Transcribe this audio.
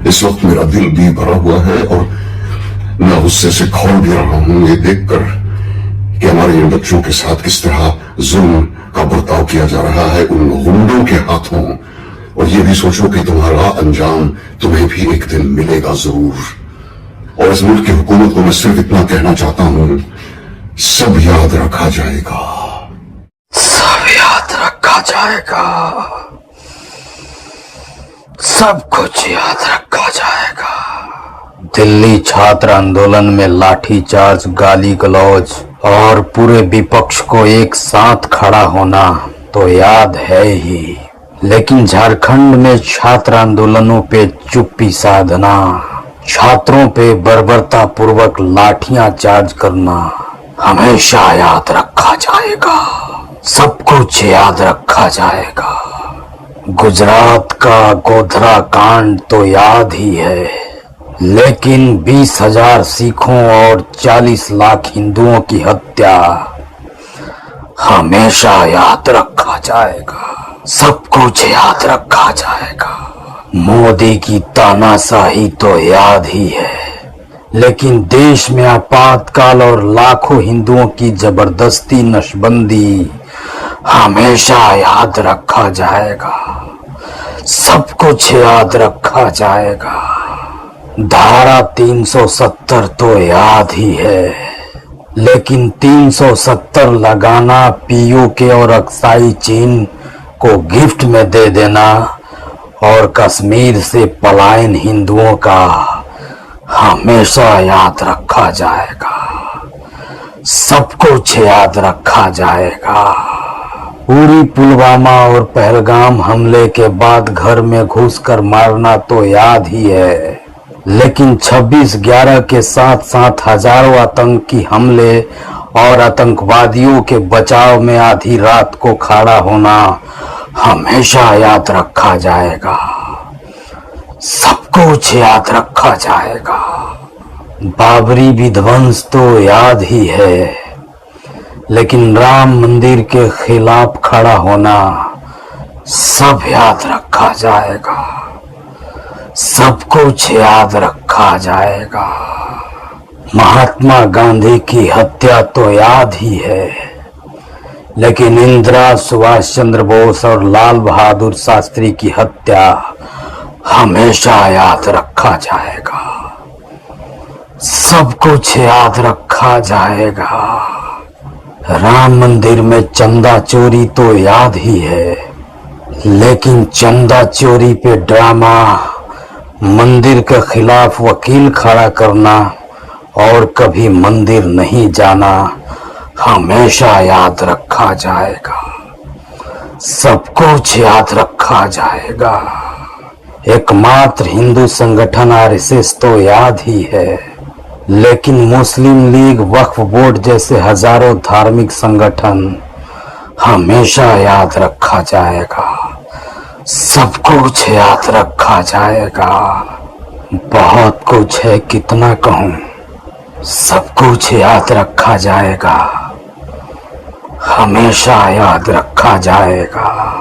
इस वक्त मेरा दिल भी भरा हुआ है और मैं गुस्से से खौल भी रहा हूं ये देखकर कि हमारे इन बच्चों के साथ किस तरह जुल्म का बर्ताव किया जा रहा है उन गुंडों के हाथों। और ये भी सोचो कि तुम्हारा अंजाम तुम्हें भी एक दिन मिलेगा जरूर। और इस मुल्क की हुकूमत को मैं सिर्फ इतना कहना चाहता हूं, सब याद रखा जाएगा, सब याद रखा जाएगा, सब कुछ याद रखा जाएगा। दिल्ली छात्र आंदोलन में लाठीचार्ज, गाली गलौज और पूरे विपक्ष को एक साथ खड़ा होना तो याद है ही, लेकिन झारखंड में छात्र आंदोलनों पे चुप्पी साधना, छात्रों पे बर्बरता पूर्वक लाठियां चार्ज करना हमेशा याद रखा जाएगा, सब कुछ याद रखा जाएगा। गुजरात का गोधरा कांड तो याद ही है, लेकिन 20,000 सिखों और 40 लाख हिंदुओं की हत्या हमेशा याद रखा जाएगा, सब कुछ याद रखा जाएगा। मोदी की तानाशाही तो याद ही है, लेकिन देश में आपातकाल और लाखों हिंदुओं की जबरदस्ती नशबंदी हमेशा याद रखा जाएगा, सब कुछ याद रखा जाएगा। धारा 370 तो याद ही है, लेकिन 370 लगाना, पीओके और अक्साई चीन को गिफ्ट में दे देना और कश्मीर से पलायन हिंदुओं का हमेशा याद रखा जाएगा, सब कुछ याद रखा जाएगा। उरी, पुलवामा और पहलगाम हमले के बाद घर में घुसकर मारना तो याद ही है, लेकिन 26/11 के साथ साथ हजारों आतंकी हमले और आतंकवादियों के बचाव में आधी रात को खड़ा होना हमेशा याद रखा जाएगा, सब कुछ याद रखा जाएगा। बाबरी विध्वंस तो याद ही है, लेकिन राम मंदिर के खिलाफ खड़ा होना सब याद रखा जाएगा, सब कुछ याद रखा जाएगा। महात्मा गांधी की हत्या तो याद ही है, लेकिन इंदिरा, सुभाष चंद्र बोस और लाल बहादुर शास्त्री की हत्या हमेशा याद रखा जाएगा, सब कुछ याद रखा जाएगा। राम मंदिर में चंदा चोरी तो याद ही है, लेकिन चंदा चोरी पे ड्रामा, मंदिर के खिलाफ वकील खड़ा करना और कभी मंदिर नहीं जाना हमेशा याद रखा जाएगा, सब कुछ याद रखा जाएगा। एकमात्र हिंदू संगठन आरएसएस तो याद ही है, लेकिन मुस्लिम लीग, वक्फ बोर्ड जैसे हजारों धार्मिक संगठन हमेशा याद रखा जाएगा, सब कुछ याद रखा जाएगा। बहुत कुछ है, कितना कहूँ, सब कुछ याद रखा जाएगा, हमेशा याद रखा जाएगा।